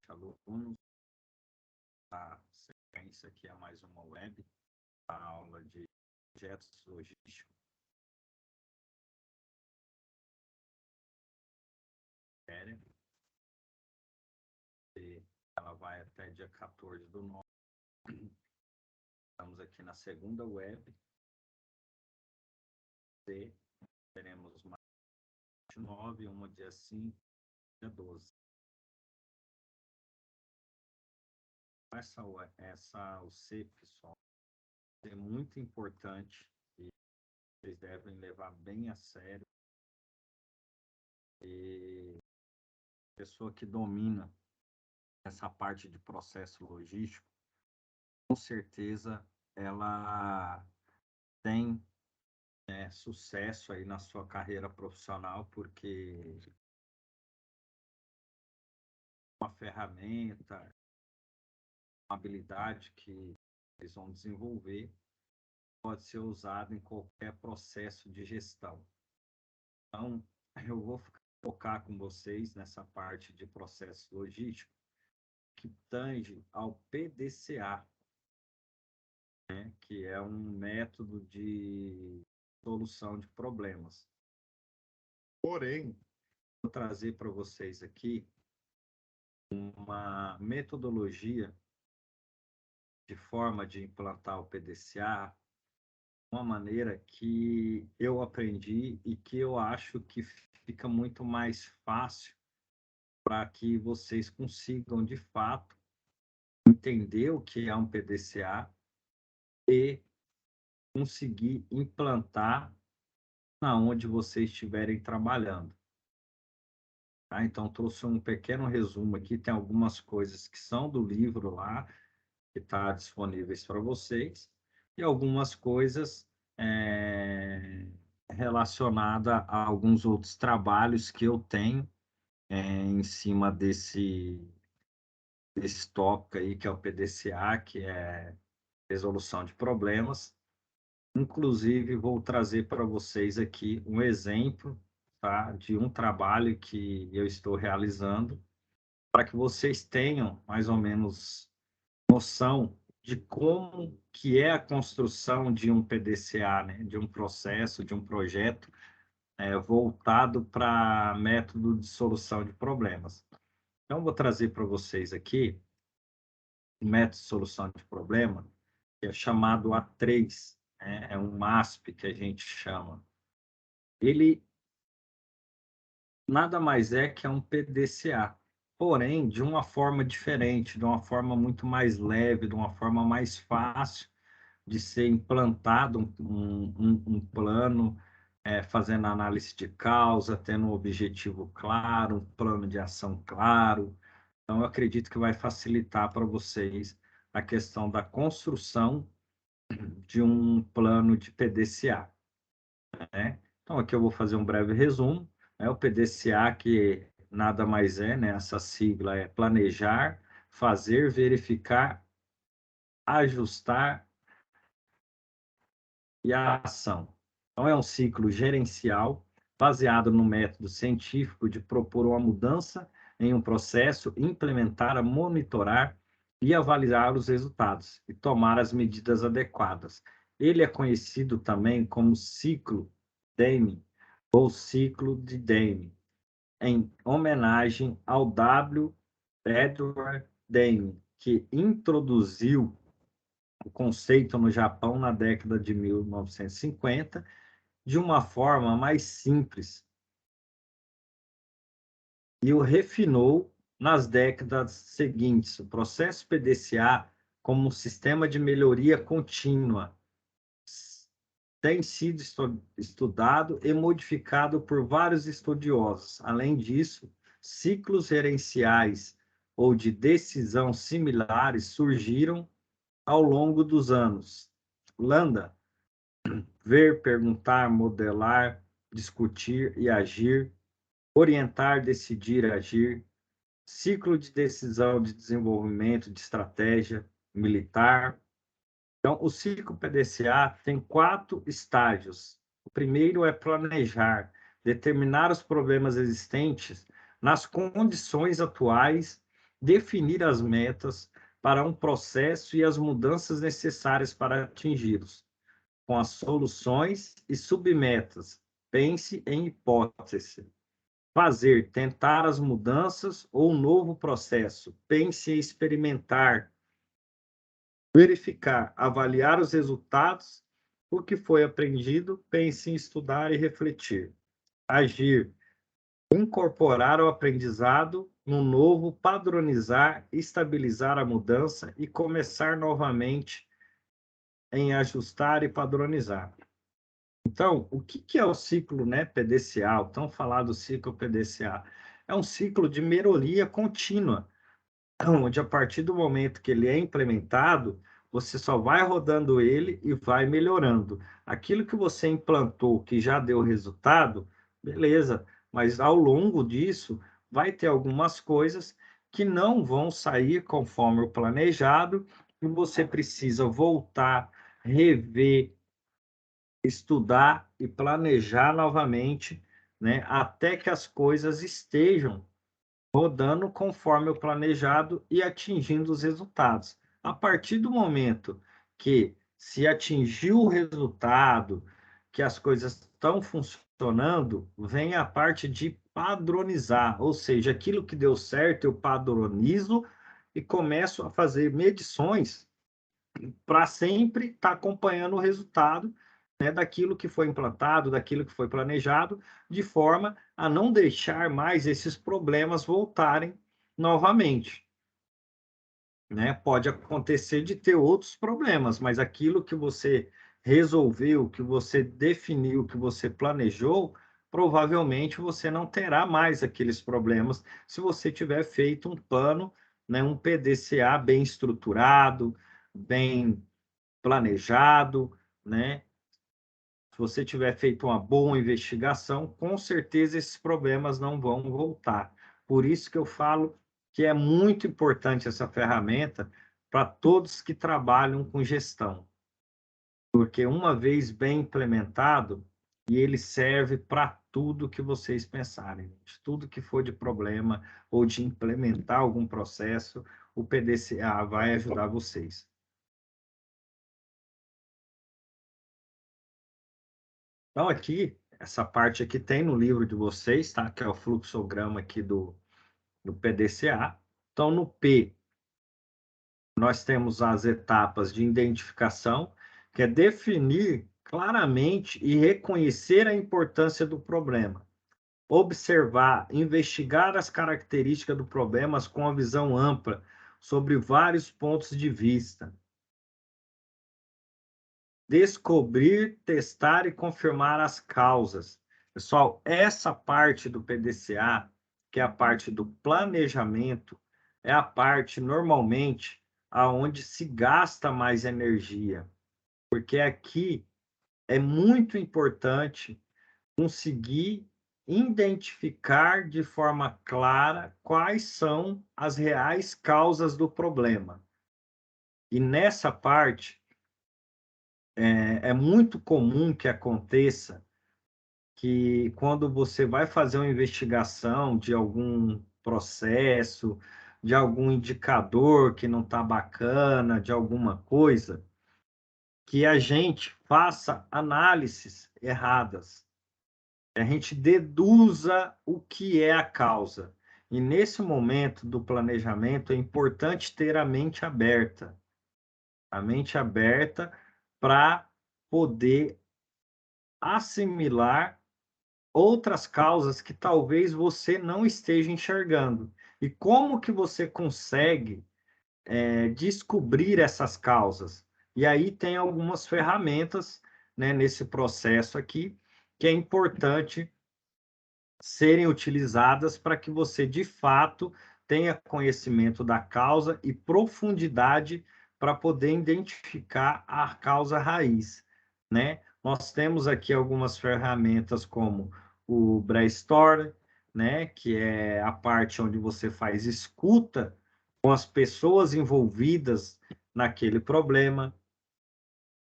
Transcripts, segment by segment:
alunos. A sequência aqui é mais uma web, a aula de projetos logísticos. Ela vai até dia 14/9. Estamos aqui na segunda web. Teremos mais 9, uma dia 5, dia 12. O C, pessoal, é muito importante e vocês devem levar bem a sério. E a pessoa que domina essa parte de processo logístico, com certeza ela tem sucesso aí na sua carreira profissional, porque uma ferramenta, uma habilidade que eles vão desenvolver pode ser usada em qualquer processo de gestão. Então, eu vou focar com vocês nessa parte de processo logístico que tange ao PDCA, né, que é um método de solução de problemas. Porém, vou trazer para vocês aqui uma metodologia de forma de implantar o PDCA, uma maneira que eu aprendi e que eu acho que fica muito mais fácil para que vocês consigam, de fato, entender o que é um PDCA e conseguir implantar na onde vocês estiverem trabalhando. Tá? Então, trouxe um pequeno resumo aqui, tem algumas coisas que são do livro lá, que está disponíveis para vocês, e algumas coisas relacionadas a alguns outros trabalhos que eu tenho em cima desse tópico aí, que é o PDCA, que é resolução de problemas. Inclusive, vou trazer para vocês aqui um exemplo, tá, de um trabalho que eu estou realizando, para que vocês tenham mais ou menos noção de como que é a construção de um PDCA, né, de um processo, de um projeto voltado para método de solução de problemas. Então, vou trazer para vocês aqui um método de solução de problema, que é chamado A3, né, é um MASP que a gente chama. Ele nada mais é que um PDCA, porém de uma forma diferente, de uma forma muito mais leve, de uma forma mais fácil de ser implantado um plano, fazendo análise de causa, tendo um objetivo claro, um plano de ação claro. Então, eu acredito que vai facilitar para vocês a questão da construção de um plano de PDCA, né? Então, aqui eu vou fazer um breve resumo. O PDCA, que nada mais é, né? Essa sigla é planejar, fazer, verificar, ajustar e a ação. Então, é um ciclo gerencial baseado no método científico de propor uma mudança em um processo, implementar, monitorar e avaliar os resultados e tomar as medidas adequadas. Ele é conhecido também como ciclo Deming ou ciclo de Deming, em homenagem ao W. Edward Deming, que introduziu o conceito no Japão na década de 1950 de uma forma mais simples e o refinou nas décadas seguintes. O processo PDCA, como um sistema de melhoria contínua, tem sido estudado e modificado por vários estudiosos. Além disso, ciclos gerenciais ou de decisão similares surgiram ao longo dos anos. Landa, ver, perguntar, modelar, discutir e agir, orientar, decidir, agir, ciclo de decisão de desenvolvimento de estratégia militar. Então, o ciclo PDCA tem 4 estágios. O primeiro é planejar, determinar os problemas existentes nas condições atuais definir as metas para um processo e as mudanças necessárias para atingi-los, com as soluções e submetas. Pense em hipótese. Fazer, tentar as mudanças ou um novo processo. Pense em experimentar, verificar, avaliar os resultados, o que foi aprendido. Pense em estudar e refletir. Agir, incorporar o aprendizado no novo, padronizar, estabilizar a mudança e começar novamente em ajustar e padronizar. Então, o que é o ciclo, né, PDCA? O tão falado ciclo PDCA é um ciclo de melhoria contínua, onde a partir do momento que ele é implementado, você só vai rodando ele e vai melhorando. Aquilo que você implantou que já deu resultado, beleza, mas ao longo disso vai ter algumas coisas que não vão sair conforme o planejado e você precisa voltar, rever, estudar e planejar novamente, né, até que as coisas estejam rodando conforme o planejado e atingindo os resultados. A partir do momento que se atingiu o resultado, que as coisas estão funcionando, vem a parte de padronizar, ou seja, aquilo que deu certo eu padronizo e começo a fazer medições para sempre estar acompanhando o resultado, né, daquilo que foi implantado, daquilo que foi planejado, de forma a não deixar mais esses problemas voltarem novamente. Né? Pode acontecer de ter outros problemas, mas aquilo que você resolveu, que você definiu, que você planejou, provavelmente você não terá mais aqueles problemas se você tiver feito um plano, né, um PDCA bem estruturado, bem planejado, né? Se você tiver feito uma boa investigação, com certeza esses problemas não vão voltar. Por isso que eu falo que é muito importante essa ferramenta para todos que trabalham com gestão, porque uma vez bem implementado, e ele serve para tudo que vocês pensarem, tudo que for de problema ou de implementar algum processo, o PDCA vai ajudar vocês. Então, aqui, essa parte aqui tem no livro de vocês, tá? Que é o fluxograma aqui do PDCA. Então, no P, nós temos as etapas de identificação, que é definir claramente e reconhecer a importância do problema. Observar, investigar as características do problema com a visão ampla sobre vários pontos de vista. Descobrir, testar e confirmar as causas. Pessoal, essa parte do PDCA, que é a parte do planejamento, é a parte normalmente aonde se gasta mais energia, porque aqui é muito importante conseguir identificar de forma clara quais são as reais causas do problema. E nessa parte é muito comum que aconteça que quando você vai fazer uma investigação de algum processo, de algum indicador que não está bacana, de alguma coisa, que a gente faça análises erradas, a gente deduza o que é a causa. E nesse momento do planejamento é importante ter a mente aberta para poder assimilar outras causas que talvez você não esteja enxergando. E como que você consegue descobrir essas causas? E aí tem algumas ferramentas, né, nesse processo aqui que é importante serem utilizadas para que você, de fato, tenha conhecimento da causa e profundidade para poder identificar a causa raiz, né? Nós temos aqui algumas ferramentas como o Brainstorm, né, que é a parte onde você faz escuta com as pessoas envolvidas naquele problema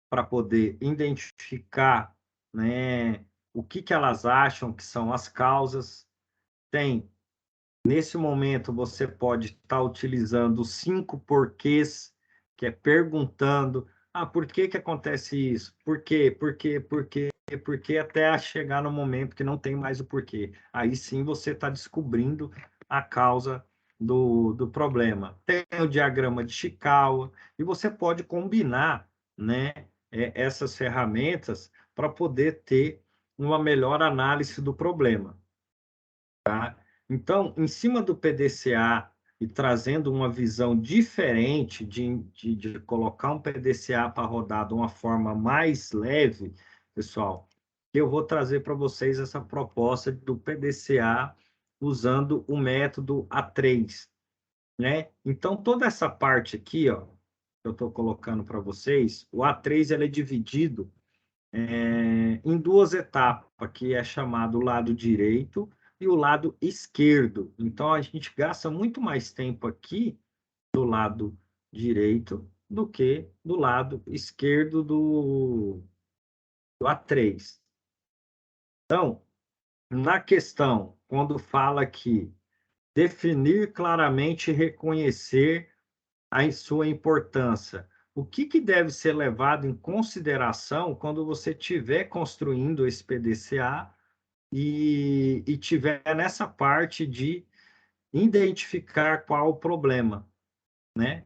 para poder identificar, né, o que elas acham que são as causas. Tem Nesse momento, você pode estar utilizando 5 porquês, que é perguntando, por que que acontece isso? Por quê? Por quê? Por quê? Por quê? Até chegar no momento que não tem mais o porquê. Aí sim você está descobrindo a causa do problema. Tem o diagrama de Chikawa, e você pode combinar, né, essas ferramentas para poder ter uma melhor análise do problema. Tá? Então, em cima do PDCA e trazendo uma visão diferente de colocar um PDCA para rodar de uma forma mais leve, pessoal, eu vou trazer para vocês essa proposta do PDCA usando o método A3, né? Então, toda essa parte aqui, ó, que eu estou colocando para vocês, o A3 ele é dividido em 2 etapas, que é chamado o lado direito e o lado esquerdo. Então, a gente gasta muito mais tempo aqui do lado direito do que do lado esquerdo do A3. Então, na questão, quando fala que definir claramente e reconhecer a sua importância. O que, que deve ser levado em consideração quando você estiver construindo esse PDCA e tiver nessa parte de identificar qual o problema, né?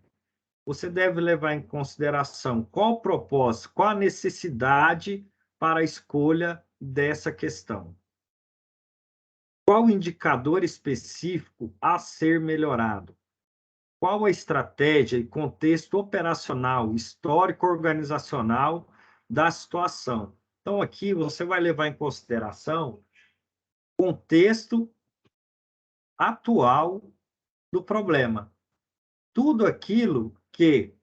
Você deve levar em consideração qual o propósito, qual a necessidade para a escolha dessa questão. Qual o indicador específico a ser melhorado? Qual a estratégia e contexto operacional, histórico organizacional da situação? Então, aqui você vai levar em consideração o contexto atual do problema. Tudo aquilo que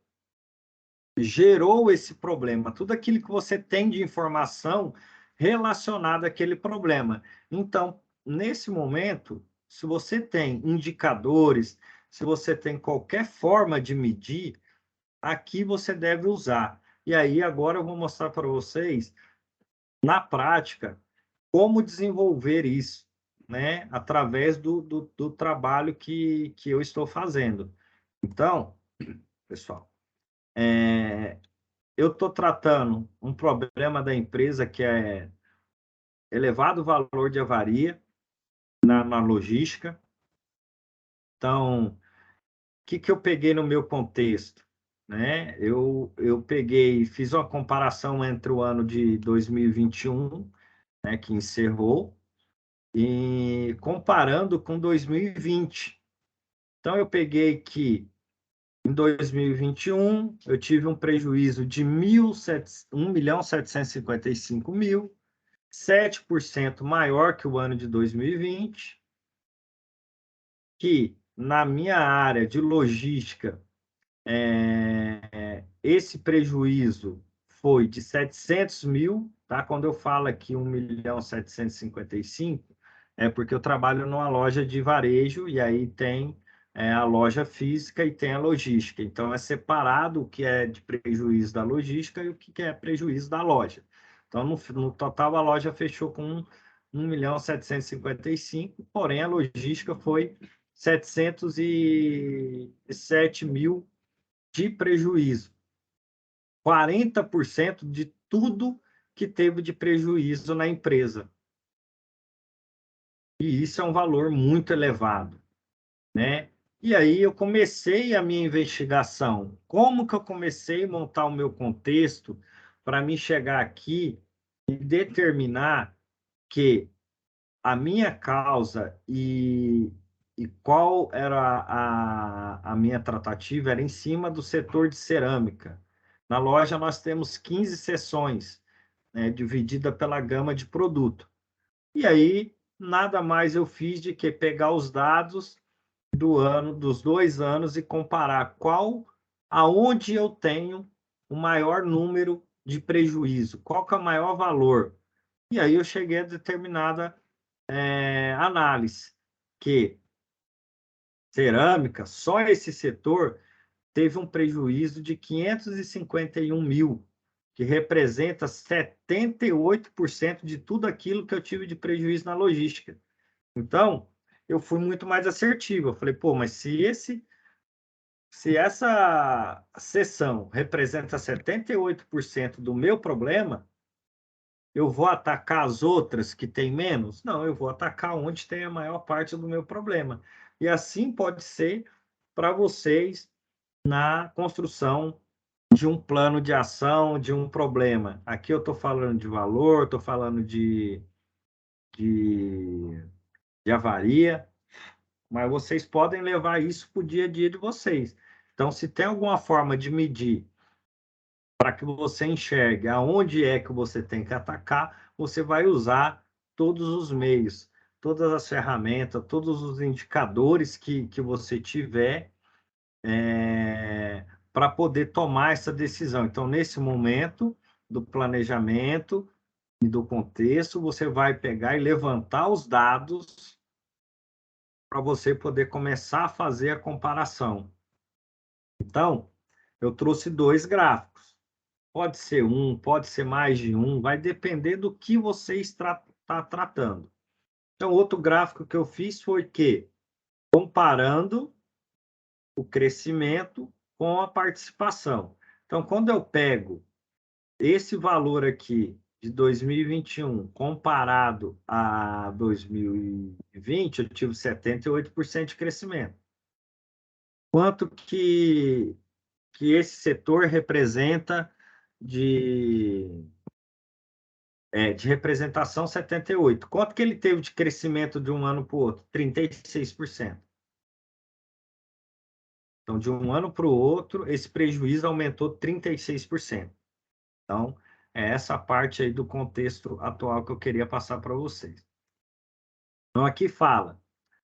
gerou esse problema, tudo aquilo que você tem de informação relacionada àquele problema. Então, nesse momento, se você tem indicadores, se você tem qualquer forma de medir, aqui você deve usar. E aí, agora eu vou mostrar para vocês, na prática, como desenvolver isso, né? Através do trabalho que eu estou fazendo. Então, pessoal, eu estou tratando um problema da empresa que é elevado valor de avaria na logística. Então, o que eu peguei no meu contexto? Né? Eu peguei, fiz uma comparação entre o ano de 2021, né, que encerrou, e comparando com 2020. Então, eu peguei que em 2021 eu tive um prejuízo de 1.755.000, 7% maior que o ano de 2020, que na minha área de logística, esse prejuízo foi de 700.000, tá? Quando eu falo aqui 1.755.000, é porque eu trabalho numa loja de varejo e aí tem a loja física e tem a logística. Então, é separado o que é de prejuízo da logística e o que é prejuízo da loja. Então, no total, a loja fechou com 1.755.000, porém, a logística foi 707.000 de prejuízo. 40% de tudo que teve de prejuízo na empresa. E isso é um valor muito elevado, né? E aí eu comecei a minha investigação. Como que eu comecei a montar o meu contexto para me chegar aqui e determinar que a minha causa e qual era a minha tratativa era em cima do setor de cerâmica. Na loja nós temos 15 seções, né, dividida pela gama de produto. E aí, nada mais eu fiz de que pegar os dados do ano, dos 2 anos e comparar aonde eu tenho o maior número de prejuízo, qual que é o maior valor. E aí eu cheguei a determinada análise, que cerâmica, só esse setor teve um prejuízo de 551.000, que representa 78% de tudo aquilo que eu tive de prejuízo na logística. Então, eu fui muito mais assertivo. Eu falei, pô, mas se essa seção representa 78% do meu problema, eu vou atacar as outras que têm menos? Não, eu vou atacar onde tem a maior parte do meu problema. E assim pode ser para vocês na construção de um plano de ação, de um problema. Aqui eu estou falando de valor, estou falando de, de avaria, mas vocês podem levar isso para o dia a dia de vocês. Então, se tem alguma forma de medir para que você enxergue aonde é que você tem que atacar, você vai usar todos os meios, todas as ferramentas, todos os indicadores que você tiver para poder tomar essa decisão. Então, nesse momento do planejamento e do contexto, você vai pegar e levantar os dados para você poder começar a fazer a comparação. Então, eu trouxe dois gráficos. Pode ser um, pode ser mais de um, vai depender do que você está tratando. Então, outro gráfico que eu fiz foi que, comparando o crescimento com a participação. Então, quando eu pego esse valor aqui de 2021 comparado a 2020, eu tive 78% de crescimento. Quanto que esse setor representa de representação? 78%. Quanto que ele teve de crescimento de um ano para o outro? 36%. Então, de um ano para o outro, esse prejuízo aumentou 36%. Então, é essa parte aí do contexto atual que eu queria passar para vocês. Então, aqui fala,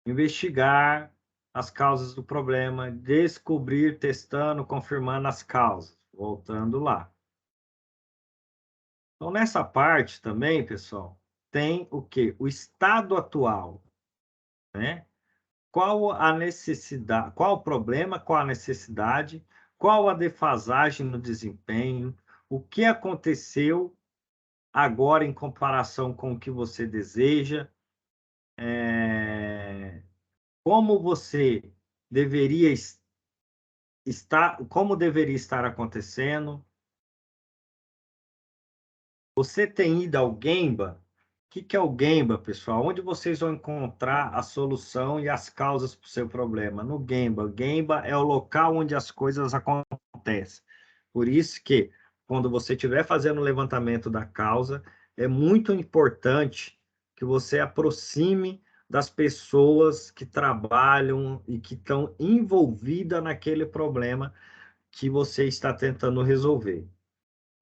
investigar as causas do problema, descobrir, testando, confirmando as causas. Voltando lá. Então, nessa parte também, pessoal, tem o quê? O estado atual, né? Qual a necessidade, qual o problema, qual a necessidade, qual a defasagem no desempenho, o que aconteceu agora em comparação com o que você deseja, como você deveria estar, como deveria estar acontecendo. Você tem ido ao Gemba? O que é o Gemba, pessoal? Onde vocês vão encontrar a solução e as causas para o seu problema? No Gemba. O Gemba é o local onde as coisas acontecem. Por isso que, quando você estiver fazendo o levantamento da causa, é muito importante que você aproxime das pessoas que trabalham e que estão envolvidas naquele problema que você está tentando resolver.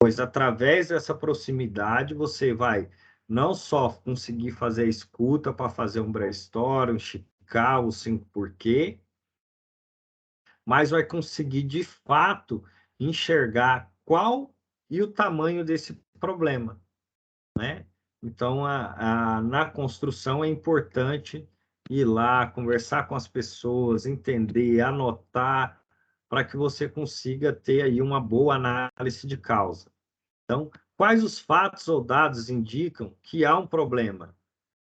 Pois através dessa proximidade você vai não só conseguir fazer a escuta para fazer um brainstorm, esticar os 5 porquê, mas vai conseguir de fato enxergar qual e o tamanho desse problema, né? Então, na construção é importante ir lá, conversar com as pessoas, entender, anotar, para que você consiga ter aí uma boa análise de causa. Então, quais os fatos ou dados indicam que há um problema?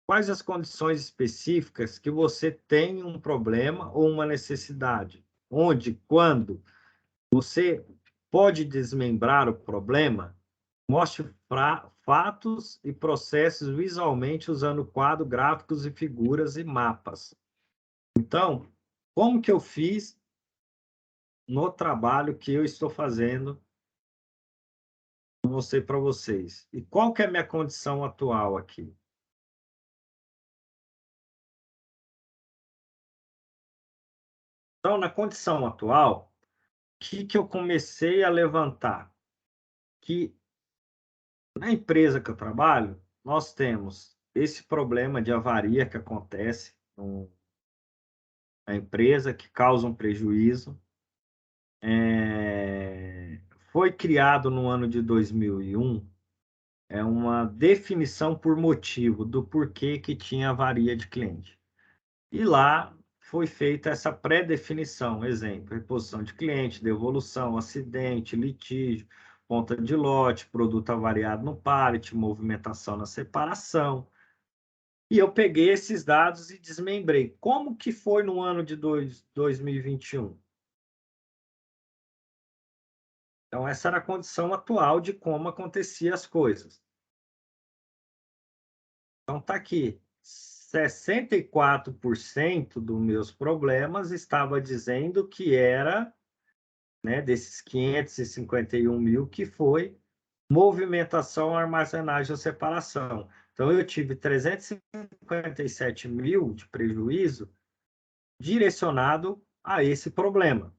Quais as condições específicas que você tem um problema ou uma necessidade? Onde, quando você pode desmembrar o problema? Mostre fatos e processos visualmente usando quadros, gráficos e figuras e mapas. Então, como que eu fiz no trabalho que eu estou fazendo? Vou mostrar para vocês. E qual que é a minha condição atual aqui? Então, na condição atual, o que eu comecei a levantar? Que na empresa que eu trabalho, nós temos esse problema de avaria que acontece na empresa, que causa um prejuízo. Foi criado no ano de 2001 uma definição por motivo do porquê que tinha avaria de cliente. E lá foi feita essa pré-definição, exemplo, reposição de cliente, devolução, acidente, litígio, ponta de lote, produto avariado no pallet, movimentação na separação. E eu peguei esses dados e desmembrei. Como que foi no ano de 2021? Então, essa era a condição atual de como aconteciam as coisas. Então, está aqui. 64% dos meus problemas estava dizendo que era, né, desses 551 mil, que foi movimentação, armazenagem ou separação. Então, eu tive 357 mil de prejuízo direcionado a esse problema.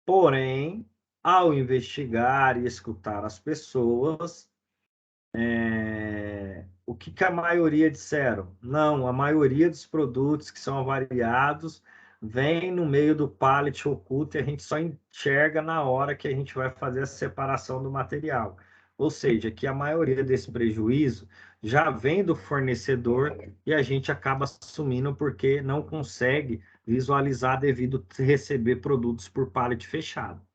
Porém, ao investigar e escutar as pessoas, o que a maioria disseram? Não, a maioria dos produtos que são avariados vem no meio do pallet oculto e a gente só enxerga na hora que a gente vai fazer a separação do material. Ou seja, que a maioria desse prejuízo já vem do fornecedor e a gente acaba assumindo porque não consegue visualizar devido a receber produtos por pallet fechado.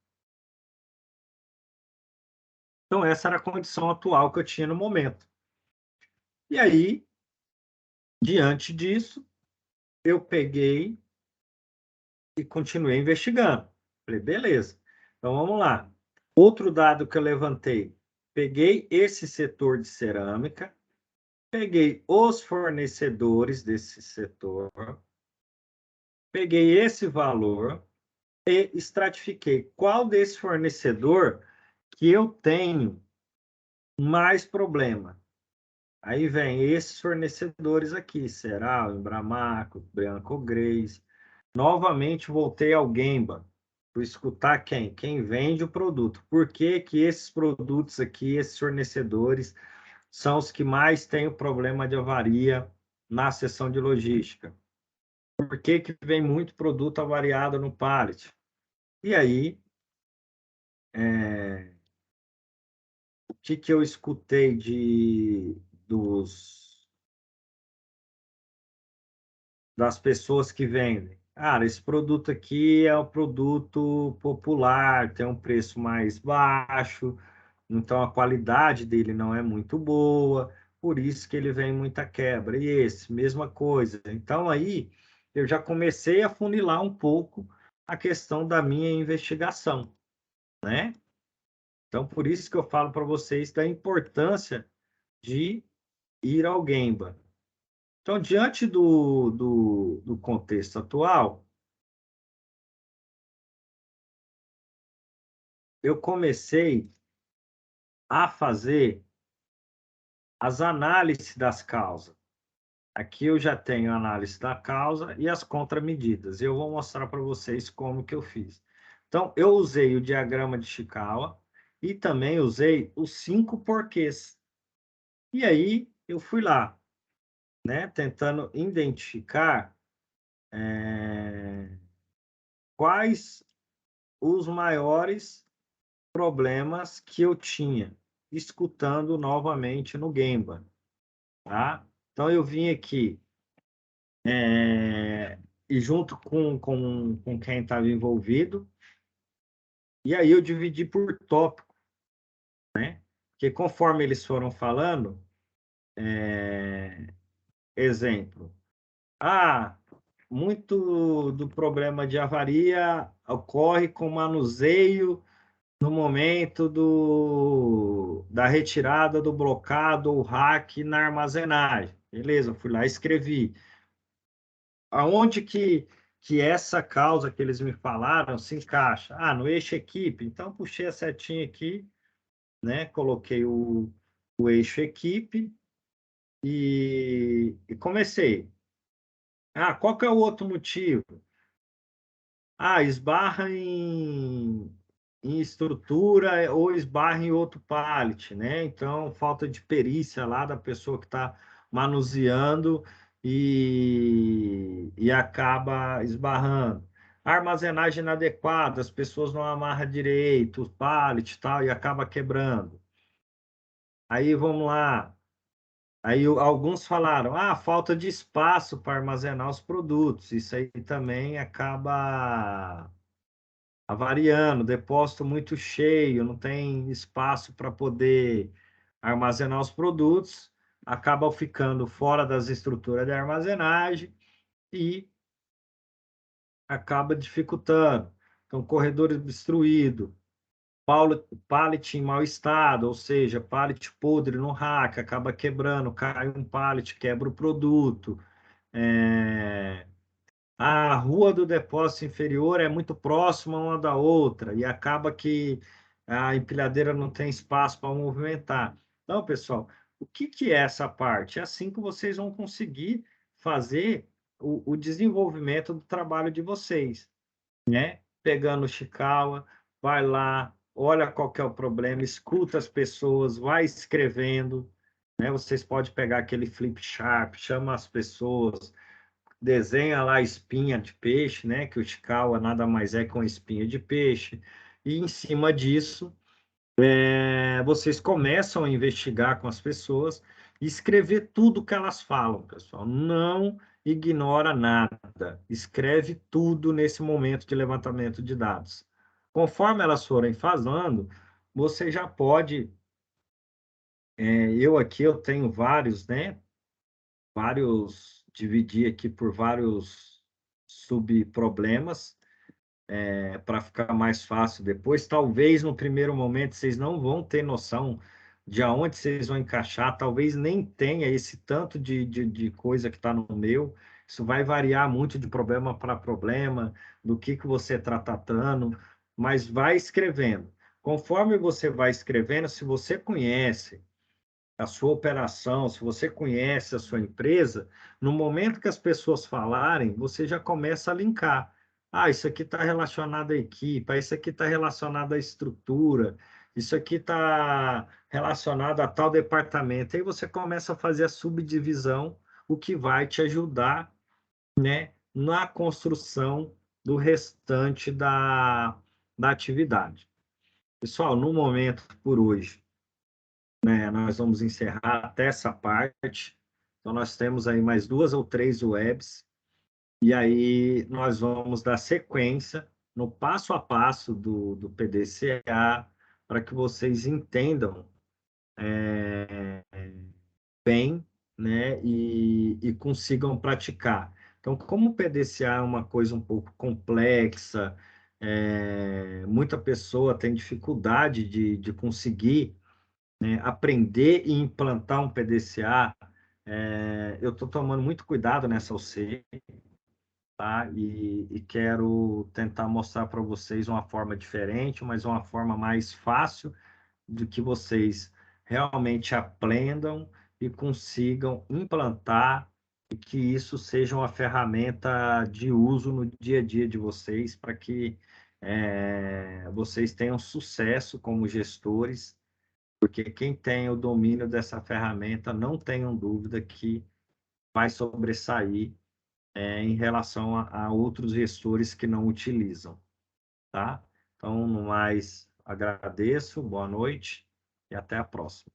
Então, essa era a condição atual que eu tinha no momento. E aí, diante disso, eu peguei e continuei investigando. Falei, beleza, então vamos lá. Outro dado que eu levantei, peguei esse setor de cerâmica, peguei os fornecedores desse setor, peguei esse valor e estratifiquei qual desse fornecedor que eu tenho mais problema. Aí vem esses fornecedores aqui, Ceral, Embramaco, Bianco Grace. Novamente voltei ao Gemba. Fui escutar quem? Quem vende o produto. Por que que esses produtos aqui, esses fornecedores, são os que mais têm o problema de avaria na seção de logística? Por que que vem muito produto avariado no pallet? E aí, o que que eu escutei das pessoas que vendem? Cara, esse produto aqui é um produto popular, tem um preço mais baixo, então a qualidade dele não é muito boa, por isso que ele vem muita quebra. E esse, mesma coisa. Então aí eu já comecei a funilar um pouco a questão da minha investigação, né? Então por isso que eu falo para vocês da importância de ir ao Gemba. Então, diante do contexto atual, eu comecei a fazer as análises das causas. Aqui eu já tenho a análise da causa e as contramedidas. Eu vou mostrar para vocês como que eu fiz. Então, eu usei o diagrama de Chikawa e também usei os 5 porquês. E aí, eu fui lá, né, tentando identificar quais os maiores problemas que eu tinha, escutando novamente no Gemba, tá? Então, eu vim aqui e junto com quem estava envolvido, e aí eu dividi por tópico, né? Porque conforme eles foram falando, exemplo, ah, muito do problema de avaria ocorre com manuseio no momento da retirada do blocado ou hack na armazenagem. Beleza, eu fui lá e escrevi. Aonde que essa causa que eles me falaram se encaixa? Ah, no eixo equipe. Então, puxei a setinha aqui, né? Coloquei o eixo equipe e comecei. Ah, qual que é o outro motivo? Ah, esbarra em estrutura ou esbarra em outro pallet, né? Então, falta de perícia lá da pessoa que está manuseando e acaba esbarrando. Armazenagem inadequada, as pessoas não amarram direito o pallet e tal, e acaba quebrando. Aí, vamos lá. Aí alguns falaram, ah, falta de espaço para armazenar os produtos. Isso aí também acaba avariando, depósito muito cheio, não tem espaço para poder armazenar os produtos. acabam ficando fora das estruturas de armazenagem e acaba dificultando. Então, corredor obstruído, pallet em mau estado, ou seja, pallet podre no rack, acaba quebrando, cai um pallet, quebra o produto. A rua do depósito inferior é muito próxima uma da outra e acaba que a empilhadeira não tem espaço para movimentar. Então, pessoal, o que que é essa parte? É assim que vocês vão conseguir fazer o desenvolvimento do trabalho de vocês, né? Pegando o Chicawa, vai lá, olha qual que é o problema, escuta as pessoas, vai escrevendo, né? Vocês podem pegar aquele flip chart, chama as pessoas, desenha lá a espinha de peixe, né? Que o Chicawa nada mais é que uma espinha de peixe. E em cima disso, vocês começam a investigar com as pessoas e escrever tudo que elas falam, pessoal. Não ignora nada. Escreve tudo nesse momento de levantamento de dados. Conforme elas forem falando, você já pode. Eu aqui eu tenho vários, né? Vários, dividi aqui por vários subproblemas, para ficar mais fácil depois. Talvez no primeiro momento vocês não vão ter noção de aonde vocês vão encaixar, talvez nem tenha esse tanto de coisa que está no meu. Isso vai variar muito de problema para problema, do que você está tratando, mas vai escrevendo. Conforme você vai escrevendo, se você conhece a sua operação, se você conhece a sua empresa, no momento que as pessoas falarem, você já começa a linkar. Ah, isso aqui está relacionado à equipe, isso aqui está relacionado à estrutura, isso aqui está relacionado a tal departamento. Aí você começa a fazer a subdivisão, o que vai te ajudar, né, na construção do restante da atividade. Pessoal, no momento por hoje, né, nós vamos encerrar até essa parte. Então, nós temos aí mais 2 ou 3 webs, e aí nós vamos dar sequência no passo a passo do PDCA, para que vocês entendam bem, né, e consigam praticar. Então, como o PDCA é uma coisa um pouco complexa, muita pessoa tem dificuldade de conseguir, né, aprender e implantar um PDCA, eu estou tomando muito cuidado nessa OC, tá? E quero tentar mostrar para vocês uma forma diferente, mas uma forma mais fácil de que vocês realmente aprendam e consigam implantar e que isso seja uma ferramenta de uso no dia a dia de vocês, para que vocês tenham sucesso como gestores, porque quem tem o domínio dessa ferramenta, não tenham dúvida que vai sobressair, em relação a outros gestores que não utilizam, tá? Então, no mais, agradeço, boa noite e até a próxima.